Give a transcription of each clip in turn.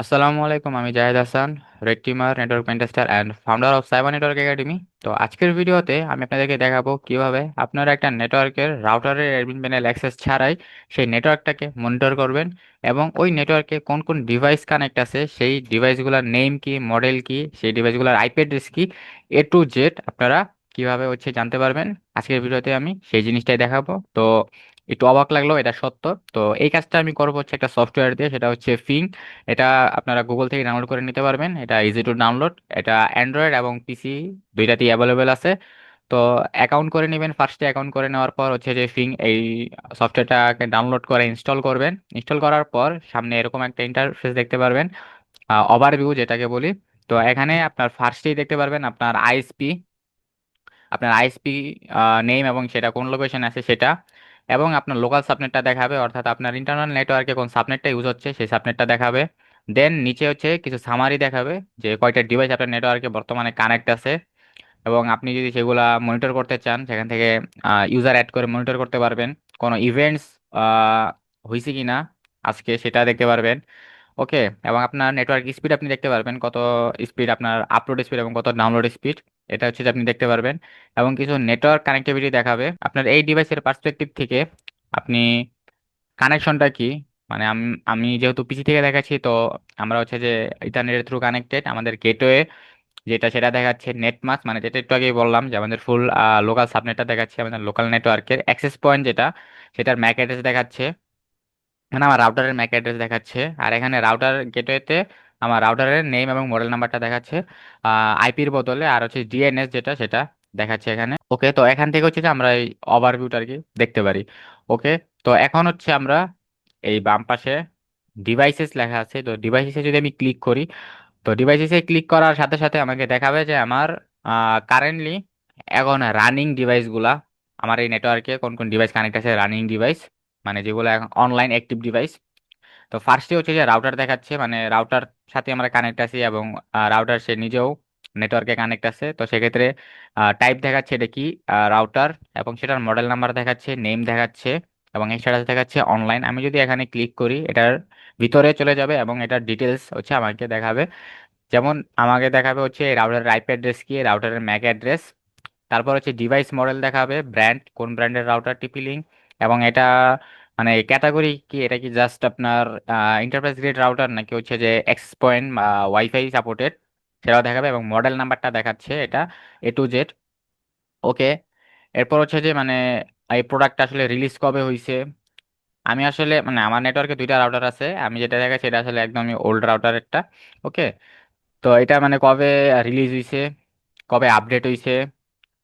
আসসালামু আলাইকুম, আমি Zahed Hasan, red teamer network pentester and founder of cyber network academy. তো আজকের ভিডিওতে আমি আপনাদেরকে দেখাবো কিভাবে আপনারা একটা নেটওয়ার্কের রাউটারের অ্যাডমিন প্যানেল অ্যাক্সেস ছাড়াই সেই নেটওয়ার্কটাকে মনিটর করবেন এবং ওই নেটওয়ার্কে কোন কোন ডিভাইস কানেক্ট আছে, সেই ডিভাইসগুলোর নেম কি, মডেল কি, সেই ডিভাইসগুলোর আইপি অ্যাড্রেস কি, A to Z আপনারা কিভাবে জানতে পারবেন। আজকের ভিডিওতে আমি সেই জিনিসটাই দেখাবো। তো একটু অবাক লাগলো, এটা সত্য। তো এই কাজটা আমি করবো একটা সফটওয়্যার দিয়ে, সেটা হচ্ছে ফিং। এটা আপনারা গুগল থেকে ডাউনলোড করে নিতে পারবেন, এটা ইজি টু ডাউনলোড। এটা অ্যান্ড্রয়েড এবং পিসি দুইটাতেই অ্যাভেলেবেল আছে। তো অ্যাকাউন্ট করে নেবেন, ফার্স্টে অ্যাকাউন্ট করে নেওয়ার পর ফিং এই সফটওয়্যারটাকে ডাউনলোড করে ইনস্টল করবেন। ইনস্টল করার পর সামনে এরকম একটা ইন্টারফেস দেখতে পারবেন, ওভারভিউ যেটাকে বলি। তো এখানে আপনার ফার্স্টেই দেখতে পারবেন আপনার আইএসপি নেম এবং সেটা কোন লোকেশন আছে সেটা, এবং আপনার লোকাল সাবনেটটা দেখাবে, অর্থাৎ আপনার ইন্টারনাল নেটওয়ার্কে কোন সাবনেটটা ইউজ হচ্ছে সেই সাবনেটটা দেখাবে। দেন নিচে কিছু সামারি দেখাবে যে কয়টা ডিভাইস আপনার নেটওয়ার্কে বর্তমানে কানেক্ট আছে, এবং আপনি যদি সেগুলা মনিটর করতে চান সেখান থেকে ইউজার অ্যাড করে মনিটর করতে পারবেন। কোনো ইভেন্টস হয়েছে কিনা আজকে সেটা দেখতে পারবেন। ওকে, এবং আপনার নেটওয়ার্ক স্পিড আপনি দেখতে পারবেন, কত স্পিড আপনার আপলোড স্পিড এবং কত ডাউনলোড স্পিড, এটা যে আপনি দেখতে পারবেন। এবং কিছু নেটওয়ার্ক কানেক্টিভিটি দেখাবে আপনার এই ডিভাইসের পার্সপেক্টিভ থেকে। আপনি কানেকশনটা কি, মানে আমি আমি যেহেতু পিসি থেকে দেখাচ্ছি, তো আমরা যে ইথারনেটের থ্রু কানেক্টেড, আমাদের গেটওয়ে যেটা সেটা দেখাচ্ছে নেটমাস্ক, মানে যেটা একটু আগেই বললাম যে আমাদের ফুল লোকাল সাবনেটটা দেখাচ্ছে, আমাদের লোকাল নেটওয়ার্কের অ্যাক্সেস পয়েন্ট যেটা, সেটার ম্যাক অ্যাড্রেস দেখাচ্ছে, মানে আমার রাউটারের ম্যাক অ্যাড্রেস দেখাচ্ছে। আর এখানে রাউটার গেটওয়েতে আমার রাউটারের নেম এবং মডেল নাম্বারটা দেখাচ্ছে আইপির বদলে, আর ডিএনএস যেটা সেটা দেখাচ্ছে এখানে। ওকে, তো এখান থেকে যে আমরা এই ওভারভিউটা আর কি দেখতে পারি। ওকে, তো এখন আমরা এই বাম পাশে ডিভাইসেস লেখা আছে, তো ডিভাইসেসে যদি আমি ক্লিক করি, তো ডিভাইসেসে ক্লিক করার সাথে সাথে আমাকে দেখাবে যে আমার কারেন্টলি এখন রানিং ডিভাইসগুলা, আমার এই নেটওয়ার্কে কোন কোন ডিভাইস কানেক্ট আছে, রানিং ডিভাইস মানে যেগুলো এখন অনলাইন অ্যাক্টিভ ডিভাইস। তো ফার্স্টে যে রাউটার দেখাচ্ছে, মানে রাউটার সাথে আমরা কানেক্ট আছি, এবং রাউটার সে নিজেও নেটওয়ার্কে কানেক্ট আছে। তো সেক্ষেত্রে টাইপ দেখাচ্ছে এটা কি রাউটার, এবং সেটার মডেল নাম্বার দেখাচ্ছে, নেম দেখাচ্ছে, এবং এছাড়া দেখাচ্ছে অনলাইন। আমি যদি এখানে ক্লিক করি, এটার ভিতরে চলে যাবে এবং এটার ডিটেলস আমাকে দেখাবে। যেমন আমাকে দেখাবে এই রাউটারের আইপি অ্যাড্রেস কি, রাউটারের ম্যাক অ্যাড্রেস, তারপর ডিভাইস মডেল দেখাবে, ব্র্যান্ড কোন ব্র্যান্ডের রাউটার, টিপি লিঙ্ক, এবং এটা মানে ক্যাটাগরি কি, এটা কি জাস্ট আপনার এন্টারপ্রাইজ গ্রেড রাউটার নাকি যে অ্যাক্সেস পয়েন্ট বা ওয়াইফাই সাপোর্টেড, সেটাও দেখাবে, এবং মডেল নাম্বারটা দেখাচ্ছে এটা A to Z। ওকে, এরপর মানে এই প্রোডাক্টটা রিলিজ কবে হয়েছে। আমি মানে আমার নেটওয়ার্কে দুইটা রাউটার আছে, আমি যেটা দেখাচ্ছি এটা একদমই ওল্ড রাউটার একটা। ওকে, তো এটা কবে রিলিজ হয়েছে, কবে আপডেট হয়েছে,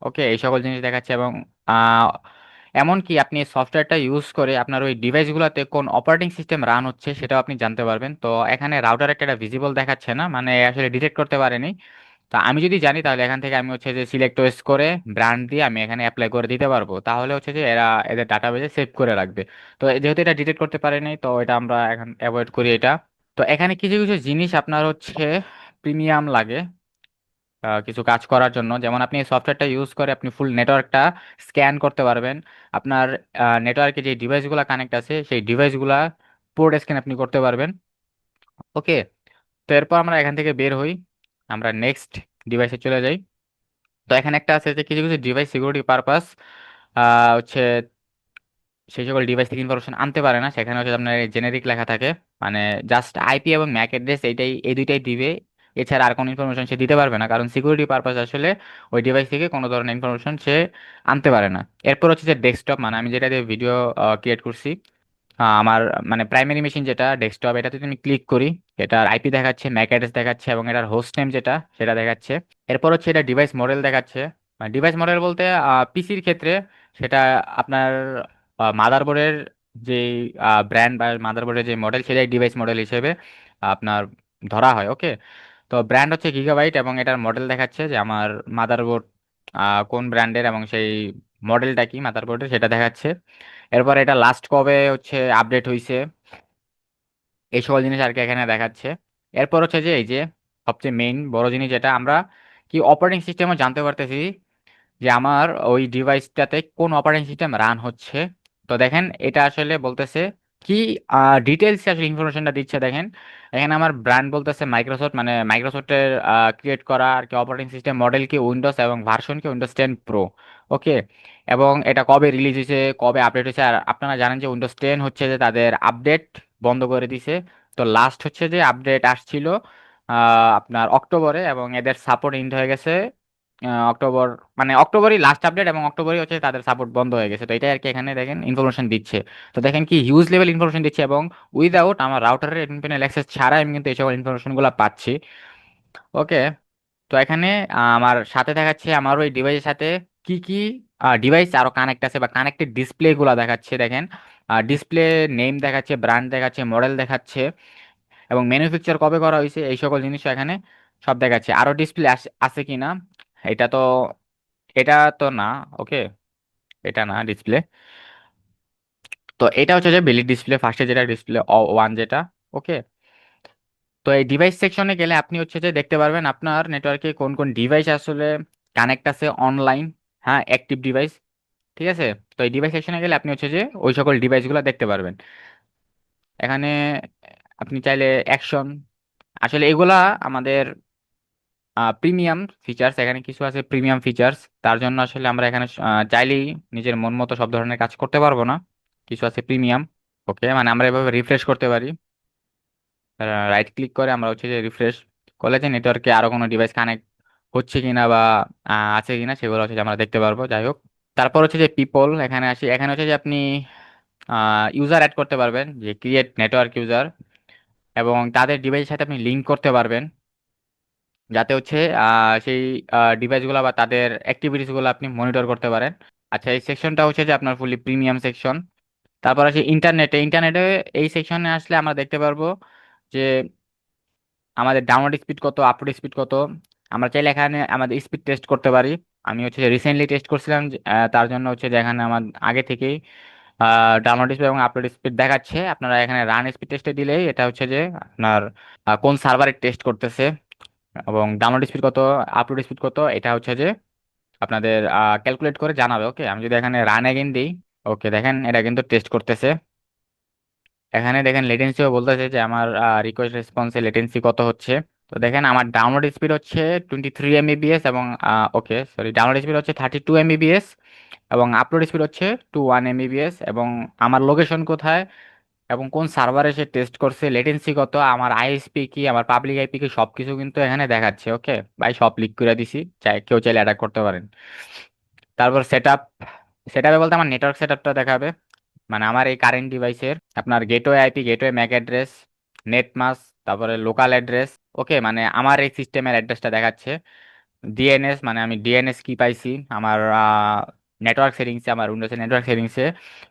ওকে, এই সকল জিনিস দেখাচ্ছে। এবং আহ, এমনকি আপনি সফটওয়্যারটা ইউজ করে আপনার ওই ডিভাইসগুলোতে কোন অপারেটিং সিস্টেম রান হচ্ছে সেটাও আপনি জানতে পারবেন। তো এখানে রাউটার একটা ভিজিবল দেখাচ্ছে না, মানে ডিটেক্ট করতে পারেনি। তো আমি যদি জানি তাহলে এখান থেকে আমি যে সিলেক্ট ওয়েস করে ব্র্যান্ড দিয়ে আমি এখানে অ্যাপ্লাই করে দিতে পারবো, তাহলে যে এরা এদের ডাটাবেজে সেভ করে রাখবে। তো যেহেতু এটা ডিটেক্ট করতে পারেনি, তো এটা আমরা এখন অ্যাভয়েড করি এটা। তো এখানে কিছু কিছু জিনিস আপনার প্রিমিয়াম লাগে কিছু কাজ করার জন্য। যেমন আপনি এই সফটওয়্যারটা ইউজ করে আপনি ফুল নেটওয়ার্কটা স্ক্যান করতে পারবেন। আপনার নেটওয়ার্কে যে ডিভাইসগুলো কানেক্ট আছে সেই ডিভাইসগুলা পোর্ট স্ক্যান আপনি করতে পারবেন। ওকে, তো এরপর আমরা এখান থেকে বের হই, আমরা নেক্সট ডিভাইসে চলে যাই। তো এখানে একটা আছে যে কিছু কিছু ডিভাইস সিকিউরিটি পারপাস হচ্ছে সেই সকল ডিভাইস থেকে ইনফরমেশন আনতে পারে না, সেখানে আপনার জেনেরিক লেখা থাকে, মানে জাস্ট আইপি এবং ম্যাক অ্যাড্রেস, এই দুইটাই দিবে। এছাড়া আর কোনো ইনফরমেশন সে দিতে পারবে না, কারণ সিকিউরিটি পারপাস ওই ডিভাইস থেকে কোনো ধরনের ইনফরমেশন সে আনতে পারে না। এরপর যে ডেস্কটপ, মানে আমি যেটা দিয়ে ভিডিও ক্রিয়েট করছি, আমার মানে প্রাইমারি মেশিন যেটা ডেস্কটপ, এটাতে তুমি ক্লিক করি, এটার আইপি দেখাচ্ছে, ম্যাক অ্যাড্রেস দেখাচ্ছে, এবং এটার হোস্ট নেম যেটা সেটা দেখাচ্ছে। এরপর এটা ডিভাইস মডেল দেখাচ্ছে। ডিভাইস মডেল বলতে পিসির ক্ষেত্রে সেটা আপনার মাদারবোর্ডের যে ব্র্যান্ড বা মাদারবোর্ডের যে মডেল, সেটাই ডিভাইস মডেল হিসেবে আপনার ধরা হয়। ওকে, তো ব্র্যান্ড গিগাবাইট, এবং এটার মডেল দেখাচ্ছে যে আমার মাদারবোর্ড কোন ব্র্যান্ডের, এবং সেই মডেলটা কি মাদারবোর্ডের সেটা দেখাচ্ছে। এরপর এটা লাস্ট কবে আপডেট হয়েছে, এই সকল জিনিস আর কি এখানে দেখাচ্ছে। এরপর যে এই যে সবচেয়ে মেইন বড় জিনিস, যেটা আমরা কি অপারেটিং সিস্টেমও জানতে পারতেছি যে আমার ওই ডিভাইসটাতে কোন অপারেটিং সিস্টেম রান হচ্ছে। তো দেখেন এটা বলতেছে কি ডিটেলস আসলে ইনফরমেশনটা দিচ্ছে দেখেন। এখানে আমার ব্র্যান্ড বলতেছে মাইক্রোসফট, মানে মাইক্রোসফটের ক্রিয়েট করা আর কি অপারেটিং সিস্টেম মডেল কি উইন্ডোজ এবং ভার্সন কি উইন্ডোজ 10 প্রো। ওকে, এবং এটা কবে রিলিজ হয়েছে, কবে আপডেট হয়েছে। আর আপনারা জানেন যে উইন্ডোজ 10 হচ্ছে যে তাদের আপডেট বন্ধ করে দিছে। তো লাস্ট হচ্ছে যে আপডেট আসছিল আপনার অক্টোবরে, এবং এদের সাপোর্ট এন্ড হয়ে গেছে অক্টোবর, মানে অক্টোবরই লাস্ট আপডেট, এবং অক্টোবরই হচ্ছে তাদের সাপোর্ট বন্ধ হয়ে গেছে। তো এটাই আর কি এখানে দেখেন ইনফরমেশন দিচ্ছে। তো দেখেন কি হিউজ লেভেল ইনফরমেশন দিচ্ছে, এবং উইদাউট আমার রাউটারের এডমিন প্যানেল অ্যাক্সেস ছাড়া আমি কিন্তু এই সকল ইনফরমেশনগুলো পাচ্ছি। ওকে, তো এখানে আমার সাথে দেখাচ্ছে আমার ওই ডিভাইসের সাথে কি কি ডিভাইস আরো কানেক্ট আছে বা কানেক্টেড ডিসপ্লে গুলা দেখাচ্ছে দেখেন। ডিসপ্লে নেম দেখাচ্ছে, ব্র্যান্ড দেখাচ্ছে, মডেল দেখাচ্ছে, এবং ম্যানুফ্যাকচার কবে করা হয়েছে এই সকল জিনিস এখানে সব দেখাচ্ছে। আরো ডিসপ্লে আছে কিনা, এটা তো এটা তো না। ওকে, এটা না ডিসপ্লে। তো এটা হচ্ছে যে বেলি ডিসপ্লে ফার্স্টে যেটা ডিসপ্লে ওয়ান যেটা। ওকে, তো এই ডিভাইস সেকশনে গেলে আপনি হচ্ছে যে দেখতে পারবেন আপনার নেটওয়ার্কে কোন কোন ডিভাইস আসলে কানেক্ট আছে অনলাইন, হ্যাঁ অ্যাক্টিভ ডিভাইস। ঠিক আছে, তো এই ডিভাইস সেকশনে গেলে আপনি হচ্ছে যে ওই সকল ডিভাইসগুলো দেখতে পারবেন। এখানে আপনি চাইলে অ্যাকশন, আসলে এগুলা আমাদের প্রিমিয়াম ফিচার্স, এখানে কিছু আছে প্রিমিয়াম ফিচার্স। তার জন্য আসলে আমরা এখানে চাইলেই নিজের মন মতো সব ধরনের কাজ করতে পারবো না, কিছু আছে প্রিমিয়াম। ওকে, মানে আমরা এভাবে রিফ্রেশ করতে পারি, রাইট ক্লিক করে আমরা হচ্ছে যে রিফ্রেশ করলে যে নেটওয়ার্কে আরো কোনো ডিভাইস কানেক্ট হচ্ছে কিনা বা আছে কিনা সেগুলো হচ্ছে যে আমরা দেখতে পারবো। যাই হোক, তারপর হচ্ছে যে পিপল, এখানে আসি। এখানে হচ্ছে যে আপনি ইউজার অ্যাড করতে পারবেন, যে ক্রিয়েট নেটওয়ার্ক ইউজার, এবং তাদের ডিভাইসের সাথে আপনি লিঙ্ক করতে পারবেন, যাতে হচ্ছে সেই ডিভাইসগুলো বা তাদের অ্যাক্টিভিটিসগুলো আপনি মনিটর করতে পারেন। আচ্ছা, এই সেকশনটা হচ্ছে যে আপনার ফুলি প্রিমিয়াম সেকশন। তারপর আছে ইন্টারনেটে এই সেকশনে আসলে আমরা দেখতে পারবো যে আমাদের ডাউনলোড স্পিড কত, আপলোড স্পিড কত। আমরা চাইলে এখানে আমাদের স্পিড টেস্ট করতে পারি। আমি হচ্ছে রিসেন্টলি টেস্ট করছিলাম তার জন্য হচ্ছে যে এখানে আমার আগে থেকেই ডাউনলোড স্পিড এবং আপলোড স্পিড দেখাচ্ছে। আপনারা এখানে রান স্পিড টেস্টে দিলেই এটা হচ্ছে যে আপনার কোন সার্ভারে টেস্ট করতেছে, এবং ডাউনলোড স্পিড কত, আপলোড স্পিড কত, এটা হচ্ছে যে আপনাদের ক্যালকুলেট করে জানাবে। ওকে, আমি যদি এখানে রান এগেইন দিই, ওকে দেখেন এটা কিন্তু টেস্ট করতেছে। এখানে দেখেন লেটেন্সিও বলতেছে যে আমার রিকোয়েস্ট রেসপন্সে লেটেন্সি কত হচ্ছে। তো দেখেন আমার ডাউনলোড স্পিড হচ্ছে 23 Mbps, এবং ওকে সরি, ডাউনলোড স্পিড হচ্ছে 32 Mbps, এবং আপলোড স্পিড হচ্ছে 21 Mbps, এবং আমার লোকেশন কোথায় এবং কোন সার্ভারে সে টেস্ট করছে, লেটেন্সি কত, আমার আইএসপি কি, আমার পাবলিক আইপি কি, সবকিছু কিন্তু এখানে দেখাচ্ছে। ওকে ভাই, সব লিক করে দিছি, কেউ চাইলে অ্যাটাক করতে পারেন। তারপর সেটআপে বলতে আমার নেটওয়ার্ক সেটআপটা দেখাবে, মানে আমার এই কারেন্ট ডিভাইসের আপনার gateway IP, gateway Mac address, net mask, তারপরে লোকাল অ্যাড্রেস। ওকে, মানে আমার এই সিস্টেমের অ্যাড্রেসটা দেখাচ্ছে। ডিএনএস, মানে আমি ডিএনএস কি পাইছি আমার নেটওয়ার্ক সেটিংসে, আমার উইন্ডোজের নেটওয়ার্ক সেটিংসে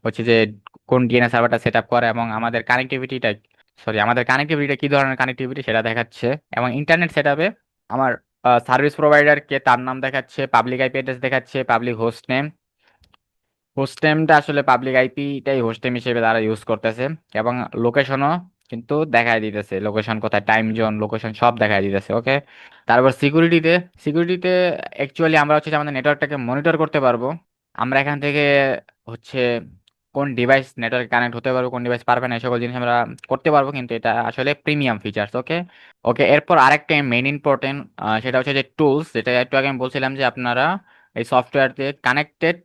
হচ্ছে যে কোন ডিএনএস সার্ভারটা সেট আপ করে, এবং আমাদের কানেক্টিভিটিটা কি ধরনের কানেক্টিভিটি সেটা দেখাচ্ছে। এবং ইন্টারনেট সেটআপে আমার সার্ভিস প্রোভাইডারকে তার নাম দেখাচ্ছে, পাবলিক আইপি অ্যাড্রেস দেখাচ্ছে, পাবলিক হোস্ট নেম। হোস্ট নেমটা আসলে পাবলিক আইপিটাই হোস্ট নেম হিসেবে তারা ইউজ করতেছে, এবং লোকেশনও কিন্তু দেখায় দিতেছে, লোকেশন কোথায়, টাইম জোন, লোকেশন সব দেখায় দিতেছে। ওকে, তারপর সিকিউরিটিতে অ্যাকচুয়ালি আমরা হচ্ছে যে আমাদের নেটওয়ার্কটাকে মনিটর করতে পারবো। আমরা এখান থেকে হচ্ছে কোন ডিভাইস নেটওয়ার্কে কানেক্ট হতে পারবো, কোন ডিভাইস পারবে না, এই সকল জিনিস আমরা করতে পারবো, কিন্তু এটা আসলে প্রিমিয়াম ফিচার্স। ওকে, ওকে, এরপর আরেকটা মেইন ইম্পর্টেন্ট, সেটা হচ্ছে যে টুলস, যেটা একটু আগে আমি বলছিলাম যে আপনারা এই সফটওয়্যার দিয়ে কানেক্টেড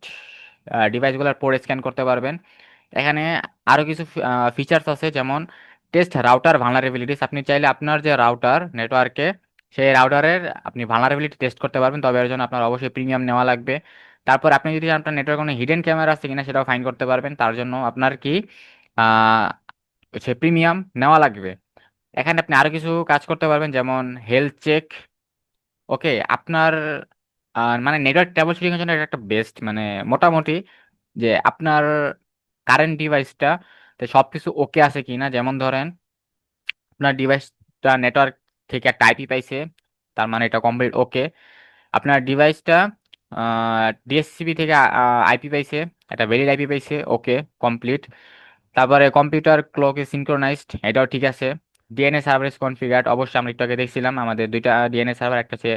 ডিভাইসগুলোর পোর্ট স্ক্যান করতে পারবেন। এখানে আরো কিছু ফিচার্স আছে, যেমন টেস্ট রাউটার ভালনারেবিলিটিস। আপনি চাইলে আপনার যে রাউটার নেটওয়ার্কে, সেই রাউটারের আপনি ভালনারেবিলিটি টেস্ট করতে পারবেন, তবে এর জন্য আপনার অবশ্যই প্রিমিয়াম নেওয়া লাগবে। তারপর আপনি যদি আপনার নেটওয়ার্কে কোনো হিডেন ক্যামেরা আছে কিনা সেটাও ফাইন করতে পারবেন, তার জন্য আপনার কি আহ সে প্রিমিয়াম নেওয়া লাগবে। এখানে আপনি আরো কিছু কাজ করতে পারবেন, যেমন হেলথ চেক। ওকে, আপনার মানে নেটওয়ার্ক ট্রাবল শুটিং এর জন্য এটা একটা বেস্ট, মানে মোটামুটি যে আপনার কারেন্ট ডিভাইসটা সবকিছু ওকে আছে কিনা। যেমন ধরেন আপনার ডিভাইসটা নেটওয়ার্ক থেকে একটা আইপি পাইছে, তার মানে এটা কমপ্লিট ওকে। আপনার ডিভাইসটা ডিএসসিপি থেকে আইপি পাইছে, একটা ভ্যালিড আইপি পাইছে, ওকে কমপ্লিট। তারপরে কম্পিউটার ক্লক এ সিনক্রোনাইজড, এটাও ঠিক আছে। ডিএনএস সার্ভার ইজ কনফিগার্ড, অবশ্যই আমরা একটু আগে দেখছিলাম আমাদের দুইটা ডিএনএস সার্ভার, একটা আছে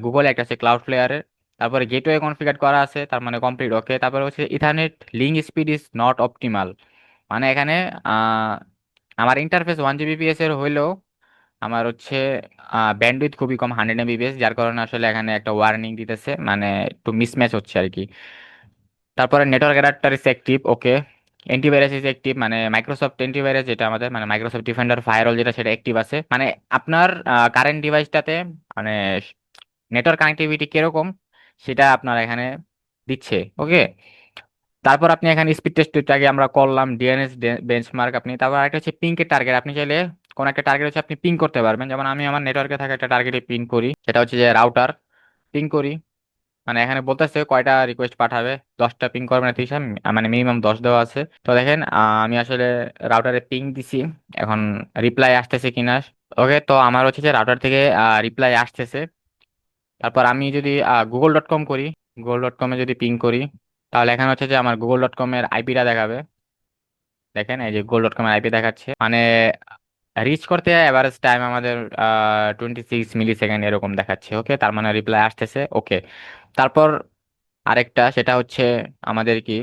গুগল, একটা আছে ক্লাউড ফ্লেয়ারের। তারপরে গেটওয়ে কনফিগার করা আছে, তার মানে কমপ্লিট ওকে। তারপরে হচ্ছে ethernet link speed is not optimal, মানে এখানে আহ, আমার ইন্টারফেস 1 Gbps এর হইলেও আমার হচ্ছে ব্যান্ডউইথ খুবই কম, 100 Mbps, যার কারণে আসলে এখানে একটা ওয়ার্নিং দিতেছে, মানে একটু মিসম্যাচ হচ্ছে আর কি। তারপরে network adapter is active, okay. Antivirus is active, মানে মাইক্রোসফট অ্যান্টিভাইরাস যেটা আমাদের, মানে মাইক্রোসফট ডিফেন্ডার ফায়ারওয়াল যেটা, সেটা অ্যাক্টিভ আছে। মানে আপনার কারেন্ট ডিভাইসটাতে মানে নেটওয়ার্ক কানেক্টিভিটি কিরকম সেটা আপনার এখানে দিচ্ছে, ওকে। তারপর আপনি এখানে স্পিড টেস্টটাকে আমরা করলাম, ডিএনএস বেঞ্চমার্ক আপনি, তারপর একটা হচ্ছে পিঙ্কের টার্গেট। আপনি চাইলে কোন একটা টার্গেট হচ্ছে আপনি পিং করতে পারবেন, যেমন আমি আমার নেটওয়ার্কে থাকা একটা টার্গেটে পিং করি, সেটা হচ্ছে যে রাউটার পিং করি। মানে এখানে বলতেছে কয়টা রিকোয়েস্ট পাঠাবে, 10টা পিং করবে না 30, মানে মিনিমাম 10 দেওয়া আছে। তো দেখেন আমি আসলে রাউটারে পিং দিছি, এখন রিপ্লাই আসতেছে কিনা। ওকে, তো আমার হচ্ছে যে রাউটার থেকে রিপ্লাই আসতেছে। তারপর আমি যদি google.com করি, google.com-এ যদি পিং করি, তাহলে এখানে হচ্ছে যে আমার google.com এর আইপিটা দেখাবে। দেখেন এই যে google.com এর আইপি দেখাচ্ছে, মানে রিচ করতে এভারেজ টাইম আমাদের 26 মিলি সেকেন্ড এরকম দেখাচ্ছে, ওকে। তার মানে রিপ্লাই আসতেছে, ওকে। তারপর আরেকটা সেটা হচ্ছে আমাদের কি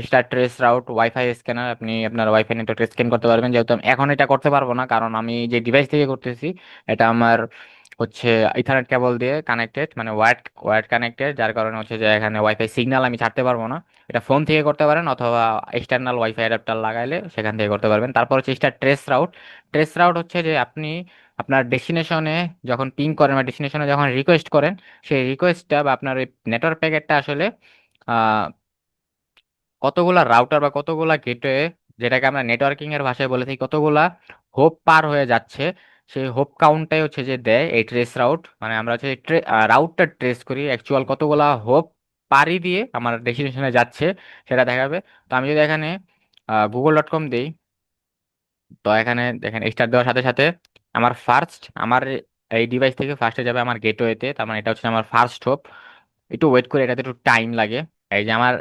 star trace route wifi scanner, আপনি আপনার ওয়াইফাই নেটওয়ার্ক স্ক্যান করতে পারবেন। যেহেতু আমি এখন এটা করতে পারবো না, কারণ আমি যে ডিভাইস থেকে করতেছি এটা আমার হচ্ছে ইথারনেট কেবল দিয়ে কানেক্টেড, মানে ওয়্যার্ড ওয়্যার্ড কানেক্টেড, যার কারণে হচ্ছে যে এখানে ওয়াইফাই সিগন্যাল আমি ছাড়তে পারবো না। এটা ফোন থেকে করতে পারেন অথবা এক্সটার্নাল ওয়াইফাই অ্যাডাপ্টার লাগাইলে সেখান থেকে করতে পারবেন। তারপর হচ্ছে star trace route. Trace route হচ্ছে যে আপনি আপনার ডেস্টিনেশনে যখন পিং করেন বা ডেস্টিনেশনে যখন রিকোয়েস্ট করেন, সেই রিকোয়েস্টটা বা আপনার ওই নেটওয়ার্ক প্যাকেটটা আসলে আহ, কতগুলা রাউটার বা কতগুলা গেটওয়ে, যেটাকে আমরা নেটওয়ার্কিং এর ভাষায় বলে থাকি, কতগুলা হোপ পার হয়ে যাচ্ছে, সেই হোপ কাউন্টটাই হচ্ছে যে দেয় এই ট্রেস রাউট। মানে আমরা হচ্ছে রাউটটা ট্রেস করি, অ্যাকচুয়াল কতগুলা হোপ পাড়ি দিয়ে আমার ডেস্টিনেশনে যাচ্ছে সেটা দেখাবে। তো আমি যদি এখানে google.com দিই, তো এখানে দেখেন স্টার্ট দেওয়ার সাথে সাথে আমার এই ডিভাইস থেকে ফার্স্টে যাবে আমার গেটওয়েতে, তার মানে এটা হচ্ছে আমার ফার্স্ট হোপ। একটু ওয়েট করে, এটাতে একটু টাইম লাগে। এই যে আমার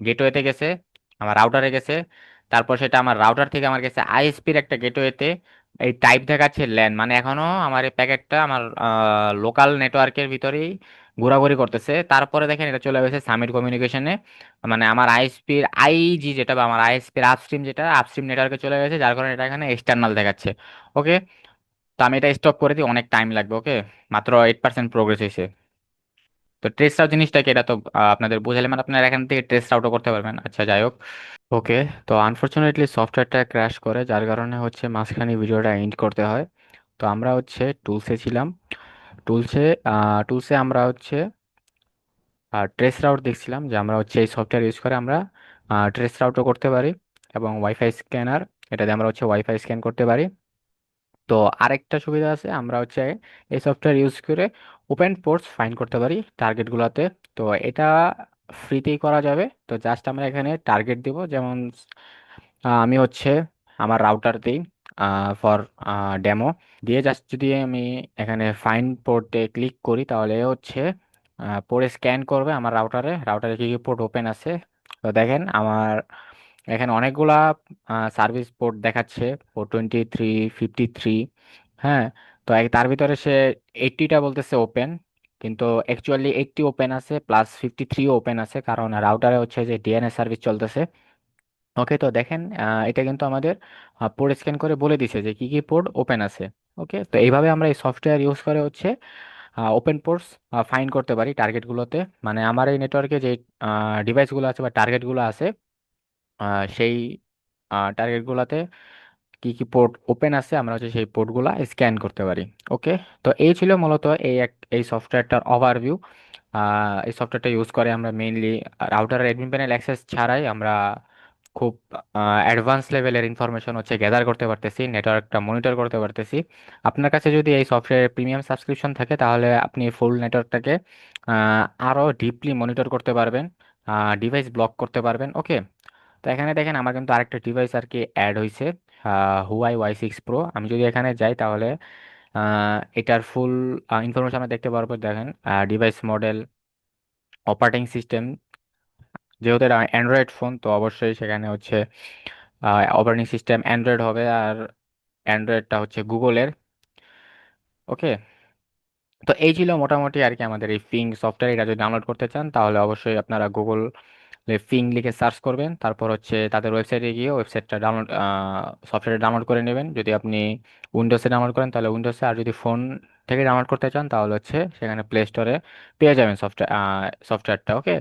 গেটওয়েতে গেছে, আমার রাউটারে গেছে, তারপর সেটা আমার রাউটার থেকে আমার গেছে আইএসপির একটা গেটওয়েতে। এই টাইপ দেখাচ্ছে ল্যান, মানে এখনো আমার এই প্যাকেটটা আমার লোকাল নেটওয়ার্কের ভিতরেই ঘোরাঘুরি করতেছে। তারপরে দেখেন এটা চলে গেছে সামিট কমিউনিকেশনে, মানে আমার আইএসপির আইজি যেটা বা আমার আইএসপির আপস্ট্রিম যেটা আপস্ট্রিম নেটওয়ার্কে চলে গেছে, যার কারণে এটা এখানে এক্সটার্নাল দেখাচ্ছে, ওকে। তো আমি এটা স্টপ করে দিই, অনেক টাইম লাগবে, ওকে। মাত্র 8% প্রোগ্রেস হয়েছে। তো ট্রেস আউট জিনিসটা কি, এটা তো আপনাদের বুঝাইলে, মানে আপনারা এখান থেকে ট্রেস আউটও করতে পারবেন। আচ্ছা, যাই হোক, ওকে। তো আনফরচুনেটলি সফটওয়্যারটা ক্র্যাশ করে, যার কারণে হচ্ছে মাঝখানে ভিডিওটা এন্ড করতে হয়। তো আমরা হচ্ছে টুলসে ছিলাম, টুলসে টুলসে আমরা হচ্ছে ট্রেস রাউট দেখছিলাম, যে আমরা হচ্ছে এই সফটওয়্যার ইউজ করে আমরা ট্রেস রাউটও করতে পারি, এবং ওয়াইফাই স্ক্যানার, এটা দিয়ে আমরা হচ্ছে ওয়াইফাই স্ক্যান করতে পারি। তো আরেকটা সুবিধা আছে, আমরা হচ্ছে এই সফটওয়্যার ইউজ করে ওপেন পোর্টস ফাইন্ড করতে পারি টার্গেটগুলোতে। তো এটা ফ্রিতেই করা যাবে। তো জাস্ট আমরা এখানে টার্গেট দিব, যেমন আমি হচ্ছে আমার রাউটার দিই ফর ডেমো, দিয়ে জাস্ট যদি আমি এখানে ফাইন্ড পোর্টে ক্লিক করি, তাহলে হচ্ছে পরে স্ক্যান করবে আমার রাউটারে, রাউটারে কি কি পোর্ট ওপেন আছে। তো দেখেন আমার এখানে অনেকগুলা সার্ভিস পোর্ট দেখাচ্ছে, 423, 53। হ্যাঁ, তো তার ভিতরে সে 80টা বলতেছে ওপেন, কিন্তু অ্যাকচুয়ালি 80 ওপেন আছে প্লাস 53 ওপেন আছে, কারণ রাউটারে হচ্ছে যে ডিএনএস সার্ভিস চলতেছে। ওকে, তো দেখেন এটা কিন্তু আমাদের পোর্ট স্ক্যান করে বলে দিছে যে কি কি পোর্ট ওপেন আছে। ওকে, তো এইভাবে আমরা এই সফটওয়্যার ইউজ করে হচ্ছে ওপেন পোর্টস ফাইন্ড করতে পারি টার্গেটগুলোতে। মানে আমার এই নেটওয়ার্কে যে ডিভাইসগুলো আছে বা টার্গেটগুলো আছে, সেই টার্গেটগুলোতে কি কি পোর্ট ওপেন আছে আমরা হচ্ছে সেই পোর্টগুলো স্ক্যান করতে পারি, ওকে। তো এই ছিল মূলত এই সফটওয়্যারটার ওভারভিউ। এই সফটওয়্যারটা ইউজ করে আমরা মেইনলি রাউটারের অ্যাডমিন প্যানেল অ্যাক্সেস ছাড়াই আমরা খুব অ্যাডভান্স লেভেলের ইনফরমেশন হচ্ছে গ্যাদার করতে পারতেছি, নেটওয়ার্কটা মনিটর করতে পারতেছি। আপনার কাছে যদি এই সফটওয়্যার প্রিমিয়াম সাবস্ক্রিপশন থাকে, তাহলে আপনি ফুল নেটওয়ার্কটাকে আরও ডিপলি মনিটর করতে পারবেন, ডিভাইস ব্লক করতে পারবেন, ওকে। তো এখানে দেখেন আমার কিন্তু আরেকটা ডিভাইস আর কি অ্যাড হয়েছে, হুয়াই ওয়াই 6 প্রো। আমি যদি এখানে যাই, তাহলে এটার ফুল ইনফরমেশন আমরা দেখতে পারবো। দেখেন ডিভাইস মডেল, অপারেটিং সিস্টেম, যেহেতু এটা অ্যান্ড্রয়েড ফোন, তো অবশ্যই সেখানে হচ্ছে অপারেটিং সিস্টেম অ্যান্ড্রয়েড হবে, আর অ্যান্ড্রয়েডটা হচ্ছে গুগলের, ওকে। তো এই ছিল মোটামুটি আর কি আমাদের এই পিং সফটওয়্যার। এটা যদি ডাউনলোড করতে চান, তাহলে অবশ্যই আপনারা ফিং লিখে সার্চ করবেন, তারপর হচ্ছে তাদের ওয়েবসাইটে গিয়ে ওয়েবসাইটটা ডাউনলোড সফটওয়্যার ডাউনলোড করে নেবেন। যদি আপনি উইন্ডোজে ডাউনলোড করেন তাহলে উইন্ডোজে, আর যদি ফোন থেকে ডাউনলোড করতে চান তাহলে হচ্ছে সেখানে প্লে স্টোরে পেয়ে যাবেন সফটওয়্যারটা। ওকে,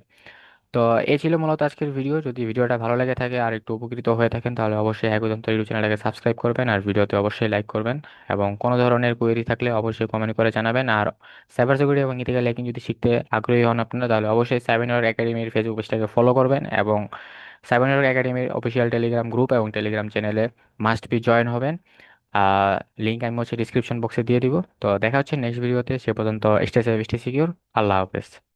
তো এই ছিল মূলত আজকের ভিডিও। যদি ভিডিওটা ভালো লেগে থাকে আর একটু উপকৃত হয়ে থাকেন তাহলে অবশ্যই একদন্ত ইউটিউব চ্যানেলটাকে সাবস্ক্রাইব করবেন আর ভিডিওতে অবশ্যই লাইক করবেন। এবং কোনো ধরনের কোয়েরি থাকলে অবশ্যই কমেন্ট করে জানাবেন। আর সাইবার সিকিউরিটি এবং ইথিক্যাল হ্যাকিং যদি শিখতে আগ্রহী হন আপনারা তাহলে অবশ্যই সাইবার একাডেমির ফেসবুক পেজটাকে ফলো করবেন এবং সাইবার একাডেমির অফিসিয়াল টেলিগ্রাম গ্রুপ এবং টেলিগ্রাম চ্যানেলে মাস্ট বি জয়েন হবেন। লিঙ্ক আমি হচ্ছে ডিসক্রিপশন বক্সে দিয়ে দিব। তো দেখা হচ্ছে নেক্সট ভিডিওতে, সে পর্যন্ত স্টে সেভ স্টে সিকিউর। আল্লাহ হাফেজ।